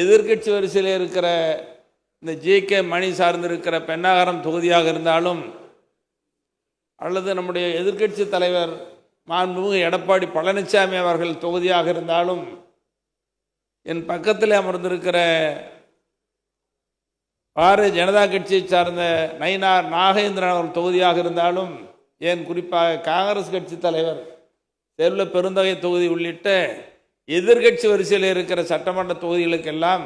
எதிர்க்கட்சி வரிசையில் இருக்கிற இந்த ஜி.கே. மணி சார்ந்திருக்கிற பென்னாகரம் தொகுதியாக இருந்தாலும் அல்லது நம்முடைய எதிர்க்கட்சி தலைவர் மாண்புமிகு எடப்பாடி பழனிசாமி அவர்கள் தொகுதியாக இருந்தாலும் என் பக்கத்தில் அமர்ந்திருக்கிற பாரதிய ஜனதா கட்சியை சார்ந்த நயினார் நாகேந்திரன் அவர்கள் தொகுதியாக இருந்தாலும் ஏன் குறிப்பாக காங்கிரஸ் கட்சி தலைவர் செல்வ பெருந்தகை தொகுதி உள்ளிட்ட எதிர்க்கட்சி வரிசையில் இருக்கிற சட்டமன்ற தொகுதிகளுக்கெல்லாம்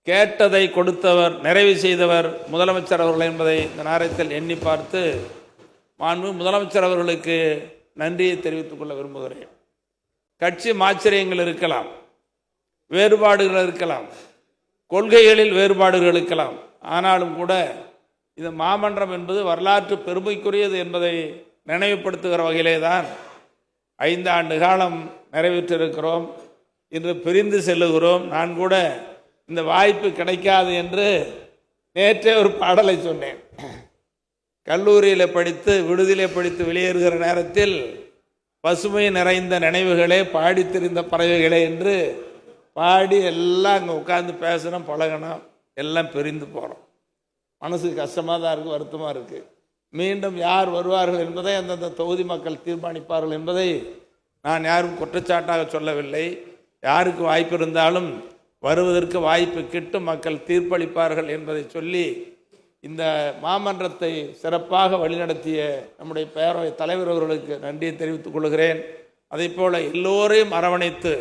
கேட்டதை கொடுத்தவர், நிறைவு செய்தவர் முதலமைச்சர் அவர்கள் என்பதை இந்த நேரத்தில் எண்ணி பார்த்து மாண்பு முதலமைச்சர் அவர்களுக்கு நன்றியை தெரிவித்துக் கொள்ள விரும்புகிறேன். கட்சி மாச்சரியங்கள் இருக்கலாம், வேறுபாடுகள் இருக்கலாம், கொள்கைகளில் வேறுபாடுகள் இருக்கலாம். ஆனாலும் கூட இந்த மாமன்றம் என்பது வரலாற்று பெருமைக்குரியது என்பதை நினைவுபடுத்துகிற வகையிலே தான் 5 ஆண்டு காலம் நிறைவேற்றிருக்கிறோம். இன்று பிரிந்து செல்லுகிறோம். நான் கூட இந்த வாய்ப்பு கிடைக்காது என்று நேற்றே ஒரு பாடலை சொன்னேன். கல்லூரியில் படித்து விடுதியிலே படித்து வெளியேறுகிற நேரத்தில் பசுமை நிறைந்த நினைவுகளே பாடி திரிந்த பறவைகளே என்று பாடி எல்லாம் அங்கே உட்காந்து பேசணும், பழகணும். எல்லாம் பிரிந்து போகிறோம். மனசுக்கு கஷ்டமாக தான் இருக்குது, வருத்தமாக இருக்குது. மீண்டும் யார் வருவார்கள் என்பதை அந்தந்த தொகுதி மக்கள் தீர்மானிப்பார்கள் என்பதை நான் யாரும் குற்றச்சாட்டாக சொல்லவில்லை. யாருக்கு வாய்ப்பு இருந்தாலும் வருவதற்கு வாய்ப்பு கிட்டும், மக்கள் தீர்ப்பளிப்பார்கள் என்பதை சொல்லி இந்த மாமன்றத்தை சிறப்பாக வழிநடத்திய நம்முடைய பேரவை தலைவர் அவர்களுக்கு நன்றியை தெரிவித்துக் கொள்கிறேன். அதே போல் எல்லோரையும் அரவணைத்து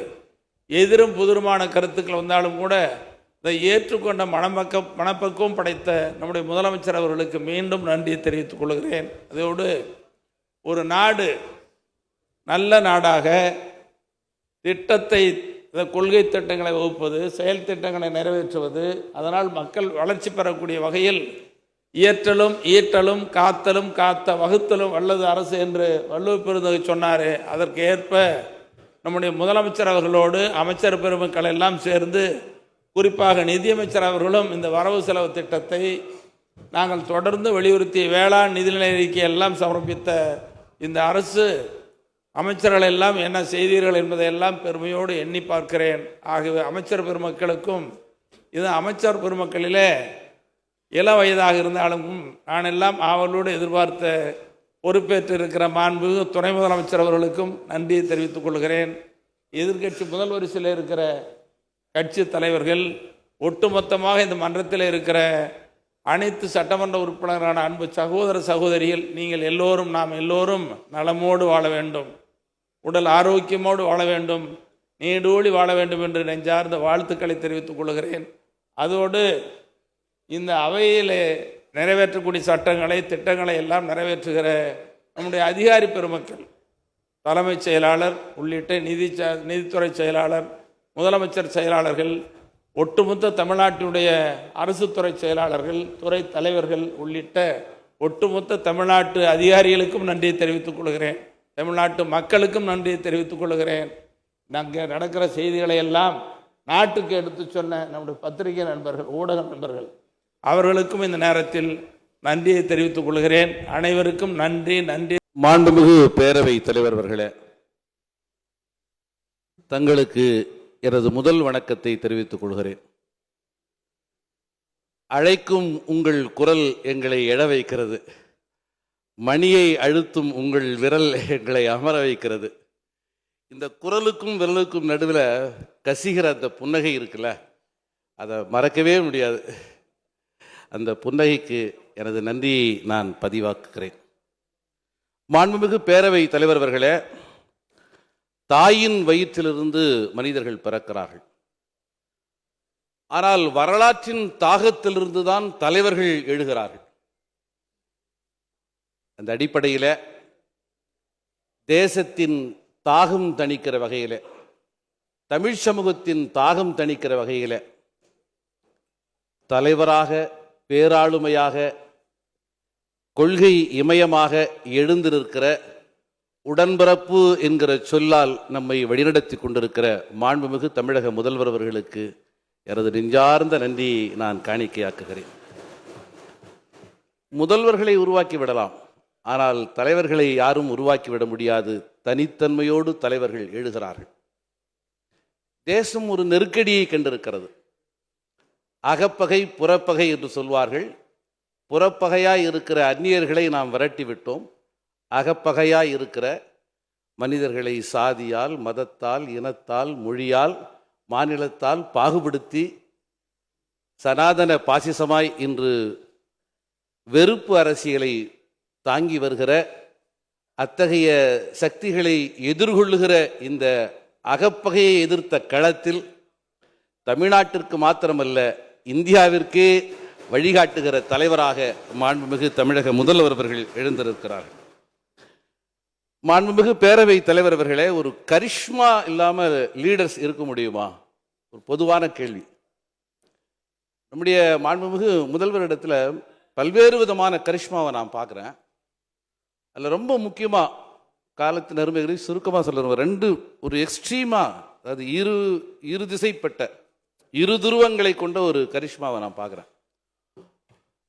எதிரும் புதிருமான கருத்துக்கள் வந்தாலும் கூட இதை ஏற்றுக்கொண்ட மனப்பக்குவம் படைத்த நம்முடைய முதலமைச்சர் அவர்களுக்கு மீண்டும் நன்றியை தெரிவித்துக் கொள்கிறேன். அதோடு ஒரு நாடு நல்ல நாடாக திட்டத்தை, கொள்கை திட்டங்களை வகுப்பது, செயல் திட்டங்களை நிறைவேற்றுவது, அதனால் மக்கள் வளர்ச்சி பெறக்கூடிய வகையில் இயற்றலும் ஈட்டலும் காத்தலும் காத்த வகுத்தலும் வல்லது அரசு என்று வள்ளுவர் பெருந்தகை சொன்னார். அதற்கு ஏற்ப நம்முடைய முதலமைச்சர் அவர்களோடு அமைச்சர் பெருமக்கள் எல்லாம் சேர்ந்து, குறிப்பாக நிதியமைச்சர் அவர்களும் இந்த வரவு செலவு திட்டத்தை நாங்கள் தொடர்ந்து வலியுறுத்திய வேளாண் நிதிநிலை அறிக்கை எல்லாம் சமர்ப்பித்த இந்த அரசு அமைச்சர்கள் எல்லாம் என்ன செய்தீர்கள் என்பதையெல்லாம் பெருமையோடு எண்ணி பார்க்கிறேன். ஆகவே அமைச்சர் பெருமக்களுக்கும், இது அமைச்சர் பெருமக்களிலே இள வயதாக இருந்தாலும் நான் எல்லாம் ஆவலோடு எதிர்பார்த்த பொறுப்பேற்று இருக்கிற மாண்பு துணை முதலமைச்சர் அவர்களுக்கும் நன்றியை தெரிவித்துக் கொள்கிறேன். எதிர்க்கட்சி முதல் வரிசையில் இருக்கிற கட்சி தலைவர்கள், ஒட்டுமொத்தமாக இந்த மன்றத்தில் இருக்கிற அனைத்து சட்டமன்ற உறுப்பினரான அன்பு சகோதர சகோதரிகள், நீங்கள் எல்லோரும், நாம் எல்லோரும் நலமோடு வாழ வேண்டும், உடல் ஆரோக்கியமோடு வாழ வேண்டும், நீடூழி வாழ வேண்டும் என்று நெஞ்சார்ந்த வாழ்த்துக்களை தெரிவித்துக் கொள்கிறேன். அதோடு இந்த அவையில் நிறைவேற்றக்கூடிய சட்டங்களை, திட்டங்களை எல்லாம் நிறைவேற்றுகிற நம்முடைய அதிகாரி பெருமக்கள், தலைமைச் செயலாளர் உள்ளிட்ட நிதித்துறை செயலாளர், முதலமைச்சர் செயலாளர்கள், ஒட்டுமொத்த தமிழ்நாட்டினுடைய அரசு துறை செயலாளர்கள், துறை தலைவர்கள் உள்ளிட்ட ஒட்டுமொத்த தமிழ்நாட்டு அதிகாரிகளுக்கும் நன்றியை தெரிவித்துக் கொள்கிறேன். தமிழ்நாட்டு மக்களுக்கும் நன்றியை தெரிவித்துக் கொள்கிறேன். நாங்கள் நடக்கிற செய்திகளை எல்லாம் நாட்டுக்கு எடுத்து சொன்ன நம்முடைய பத்திரிகை நண்பர்கள், ஊடக நண்பர்கள் அவர்களுக்கும் இந்த நேரத்தில் நன்றியை தெரிவித்துக் கொள்கிறேன். அனைவருக்கும் நன்றி. நன்றி. மாண்புமிகு பேரவை தலைவர் அவர்களே, தங்களுக்கு எனது முதல் வணக்கத்தை தெரிவித்துக் கொள்கிறேன். அழைக்கும் உங்கள் குரல் எங்களை எழ வைக்கிறது, மணியை அழுத்தும் உங்கள் விரல் எங்களை அமர வைக்கிறது. இந்த குரலுக்கும் விரலுக்கும் நடுவில் கசிகிற அந்த புன்னகை இருக்குல்ல, அதை மறக்கவே முடியாது. அந்த புன்னகைக்கு எனது நன்றியை நான் பதிவாக்குகிறேன். மாண்புமிகு பேரவை தலைவர் அவர்களே, தாயின் வயிற்றிலிருந்து மனிதர்கள் பிறக்கிறார்கள். ஆனால் வரலாற்றின் தாகத்திலிருந்து தான் தலைவர்கள் எழுகிறார்கள். அந்த அடிப்படையில் தேசத்தின் தாகம் தணிக்கிற வகையில், தமிழ் சமூகத்தின் தாகம் தணிக்கிற வகையில் தலைவராக, பேராளுமையாக, கொள்கை இமயமாக எழுந்து நிற்கிற, உடன்பிறப்பு என்கிற சொல்லால் நம்மை வழிநடத்தி கொண்டிருக்கிற மாண்புமிகு தமிழக முதல்வர் அவர்களுக்கு எனது நெஞ்சார்ந்த நன்றியை நான் காணிக்கையாக்குகிறேன். முதல்வர்களை உருவாக்கி விடலாம், ஆனால் தலைவர்களை யாரும் உருவாக்கிவிட முடியாது. தனித்தன்மையோடு தலைவர்கள் எழுகிறார்கள். தேசம் ஒரு நெருக்கடியை கண்டிருக்கிறது. அகப்பகை புறப்பகை என்று சொல்வார்கள். புறப்பகையாய் இருக்கிற அந்நியர்களை நாம் விரட்டி விட்டோம். அகப்பகையாய் இருக்கிற மனிதர்களை சாதியால், மதத்தால், இனத்தால், மொழியால், மாநிலத்தால் பாகுபடுத்தி சனாதன பாசிசமாய் இன்று வெறுப்பு அரசியலை தாங்கி வருகிற அத்தகைய சக்திகளை எதிர்கொள்ளுகிற இந்த அகப்பகையை எதிர்த்த களத்தில் தமிழ்நாட்டிற்கு மாத்திரமல்ல இந்தியாவிற்கே வழிகாட்டுகிற தலைவராக மாண்புமிகு தமிழக முதல்வர் அவர்கள் எழுந்திருக்கிறார்கள். மாண்புமிகு பேரவை தலைவர் அவர்களே, ஒரு கரிஷ்மா இல்லாமல் லீடர்ஸ் இருக்க முடியுமா? ஒரு பொதுவான கேள்வி. நம்முடைய மாண்புமிகு முதல்வரிடத்துல பல்வேறு விதமான கரிஷ்மாவை நான் பார்க்குறேன். அதில் ரொம்ப முக்கியமாக காலத்து நெருமைகளை சுருக்கமாக சொல்லுறோம். ரெண்டு ஒரு எக்ஸ்ட்ரீமாக, அதாவது இரு திசைப்பட்ட இரு துருவங்களை கொண்ட ஒரு கரிஷ்மாவை நான் பார்க்குறேன்.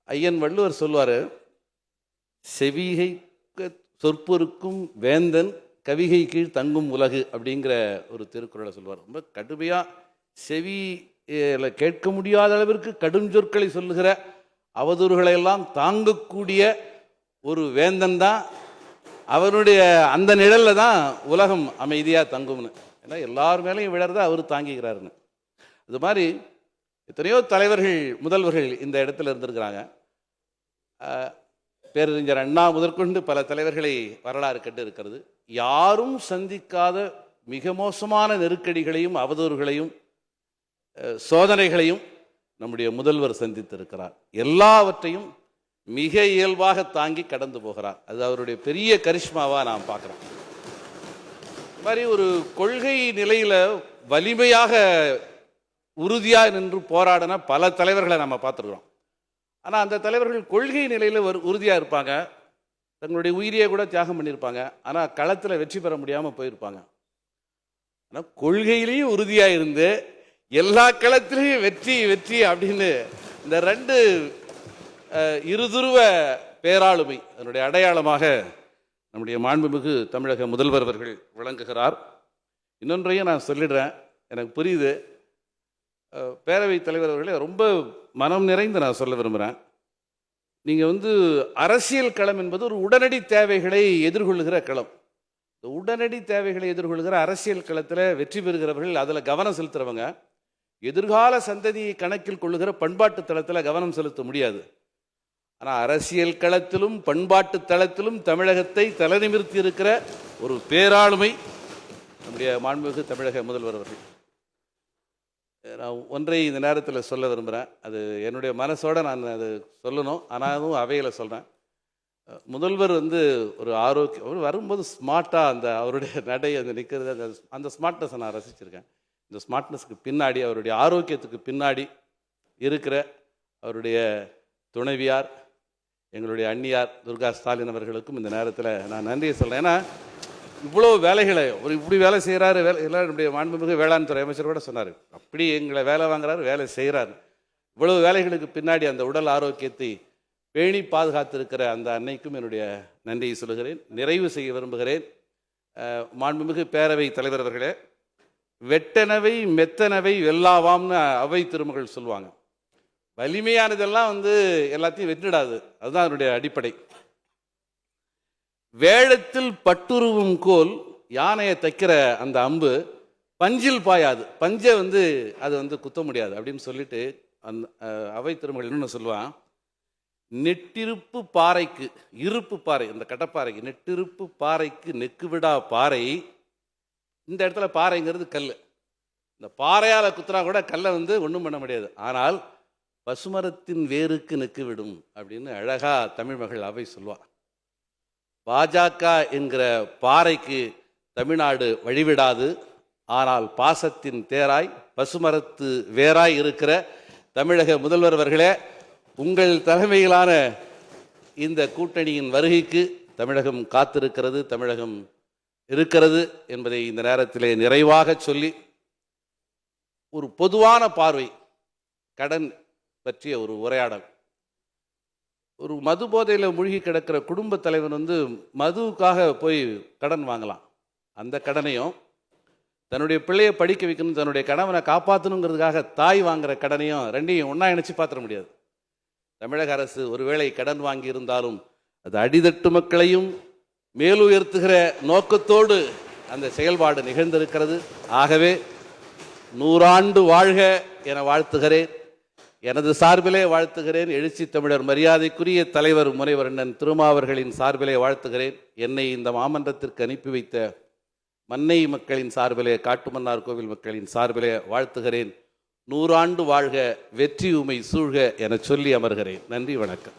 ஐயன் வள்ளுவர் சொல்வார், செவிகை சொற்பொருக்கும் வேந்தன் கவிகை கீழ் தங்கும் உலகு அப்படிங்கிற ஒரு திருக்குறளை சொல்வார். ரொம்ப கடுமையாக செவியில் கேட்க முடியாத அளவிற்கு கடும் சொற்களை சொல்லுகிற அவதூறுகளை எல்லாம் தாங்கக்கூடிய ஒரு வேந்தன் தான், அவருடைய அந்த நிழலில் தான் உலகம் அமைதியாக தங்கும்னு. ஏன்னா எல்லார் மேலேயும் விழறத அவர் தாங்கிக்கிறாருன்னு. அது மாதிரி எத்தனையோ தலைவர்கள் முதல்வர்கள் இந்த இடத்துல இருந்திருக்கிறாங்க. பேரறிஞர் அண்ணா முதற்கொண்டு பல தலைவர்களை வரலாறு கண்டு இருக்கிறது. யாரும் சந்திக்காத மிக மோசமான நெருக்கடிகளையும் அவதூறுகளையும் சோதனைகளையும் நம்முடைய முதல்வர் சந்தித்திருக்கிறார். எல்லாவற்றையும் மிக இயல்பாக தாங்கி கடந்து போகிறார். அது அவருடைய பெரிய கரிஷ்மாவாக நான் பார்க்குறேன். இது மாதிரி ஒரு கொள்கை நிலையில் வலிமையாக உறுதியாக நின்று போராடின பல தலைவர்களை நம்ம பார்த்துருக்குறோம். ஆனால் அந்த தலைவர்கள் கொள்கை நிலையில் உறுதியாக இருப்பாங்க, தங்களுடைய உயிரியை கூட தியாகம் பண்ணியிருப்பாங்க. ஆனால் களத்தில் வெற்றி பெற முடியாமல் போயிருப்பாங்க. ஆனால் கொள்கையிலையும் உறுதியாக இருந்து எல்லா களத்திலையும் வெற்றி வெற்றி அப்படின்னு இந்த ரெண்டு இருதுருவ பேராளுமை அதனுடைய அடையாளமாக நம்முடைய மாண்புமிகு தமிழக முதல்வர் அவர்கள் விளங்குகிறார். இன்னொன்றையும் நான் சொல்லிடுறேன், எனக்கு புரியுது. பேரவைத் தலைவர் அவர்களே, ரொம்ப மனம் நிறைந்து நான் சொல்ல விரும்புகிறேன். நீங்கள் அரசியல் களம் என்பது ஒரு உடனடி தேவைகளை எதிர்கொள்ளுகிற களம். இந்த உடனடி தேவைகளை எதிர்கொள்கிற அரசியல் களத்தில் வெற்றி பெறுகிறவர்கள், அதில் கவனம் செலுத்துகிறவங்க எதிர்கால சந்ததியை கணக்கில் கொள்ளுகிற பண்பாட்டு தளத்தில் கவனம் செலுத்த முடியாது. ஆனால் அரசியல் களத்திலும் பண்பாட்டு தளத்திலும் தமிழகத்தை தலைநிமிர்த்தி இருக்கிற ஒரு பேராளுமை நம்முடைய மாண்புமிகு தமிழக முதல்வர் அவர்கள். நான் ஒன்றை இந்த நேரத்தில் சொல்ல விரும்புகிறேன். அது என்னுடைய மனசோடு நான் அது சொல்லணும், ஆனாலும் அவையில் சொல்கிறேன். முதல்வர் ஒரு ஆரோக்கியம், அவர் வரும்போது ஸ்மார்ட்டாக அந்த அவருடைய நடை நிற்கிறது, அந்த ஸ்மார்ட்னஸை நான் ரசிச்சிருக்கேன். இந்த ஸ்மார்ட்னஸ்க்கு பின்னாடி, அவருடைய ஆரோக்கியத்துக்கு பின்னாடி இருக்கிற அவருடைய துணைவியார், எங்களுடைய அண்ணியார் துர்கா ஸ்டாலின் அவர்களுக்கும் இந்த நேரத்தில் நான் நன்றியை சொல்கிறேன். ஏன்னா இவ்வளோ வேலைகளை இப்படி வேலை செய்கிறாரு, எல்லாம் நம்முடைய மாண்புமிகு வேளாண் துறை அமைச்சர் கூட சொன்னார், அப்படி எங்களை வேலை வாங்குறாரு, வேலை செய்கிறாரு. இவ்வளவு வேலைகளுக்கு பின்னாடி அந்த உடல் ஆரோக்கியத்தை பேணி பாதுகாத்திருக்கிற அந்த அன்னைக்கும் என்னுடைய நன்றியை சொல்லுகிறேன். நிறைவு செய்ய விரும்புகிறேன். மாண்புமிகு பேரவை தலைவர் அவர்களே, வெட்டனவை மெத்தனவை வெல்லாவாம்னு அவை திருமகள் சொல்லுவாங்க. வலிமையானதெல்லாம் எல்லாத்தையும் வெற்றிடாது, அதுதான் அதனுடைய அடிப்படை. வேழத்தில் பட்டுருவும் கோல் யானையை தைக்கிற அந்த அம்பு பஞ்சில் பாயாது, பஞ்சை அது குத்த முடியாது அப்படின்னு சொல்லிட்டு அந்த அவை திருமகள் என்னன்னு சொல்லுவான், நெட்டிருப்பு பாறைக்கு இருப்பு பாறை, அந்த கட்டப்பாறைக்கு நெட்டிருப்பு பாறைக்கு நெக்கு விடா பாறை. இந்த இடத்துல பாறைங்கிறது கல், இந்த பாறையால் குத்துறா கூட கல்லை ஒன்றும் பண்ண முடியாது. ஆனால் பசுமரத்தின் வேருக்கு நெக்கு விடும் அப்படின்னு அழகா தமிழ் மகள் அவை சொல்லுவாள். பாஜக என்கிற பாறைக்கு தமிழ்நாடு வழிவிடாது. ஆனால் பாசத்தின் தேராய் பசுமரத்து வேராய் இருக்கிற தமிழக முதல்வர் அவர்களே, உங்கள் தலைமையிலான இந்த கூட்டணியின் வருகைக்கு தமிழகம் காத்திருக்கிறது, தமிழகம் இருக்கிறது என்பதை இந்த நேரத்திலே நிறைவாக சொல்லி, ஒரு பொதுவான பார்வை, கடன் பற்றிய ஒரு உரையாடல். ஒரு மது போதையில் மூழ்கி கிடக்கிற குடும்ப தலைவர் மதுவுக்காக போய் கடன் வாங்கலாம். அந்த கடனையும் தன்னுடைய பிள்ளையை படிக்க வைக்கணும், தன்னுடைய கணவனை காப்பாற்றணுங்கிறதுக்காக தாய் வாங்குற கடனையும் ரெண்டையும் ஒன்றா இணைச்சி பார்த்துட முடியாது. தமிழக அரசு ஒருவேளை கடன் வாங்கி இருந்தாலும் அது அடித்தட்டு மக்களையும் மேலுயர்த்துகிற நோக்கத்தோடு அந்த செயல்பாடு நிகழ்ந்திருக்கிறது. ஆகவே 100 ஆண்டு வாழ்க என வாழ்த்துகிறேன். எனது சார்பிலே வாழ்த்துகிறேன். எழுச்சி தமிழர் மரியாதைக்குரிய தலைவர் முனைவர் அண்ணன் திருமாவர்களின் சார்பிலே வாழ்த்துகிறேன். என்னை இந்த மாமன்றத்திற்கு அனுப்பி வைத்த மன்னை மக்களின் சார்பிலே, காட்டுமன்னார் கோவில் மக்களின் சார்பிலே வாழ்த்துகிறேன். 100 ஆண்டு வாழ்க, வெற்றி உமை சூழ்க என சொல்லி அமர்கிறேன். நன்றி, வணக்கம்.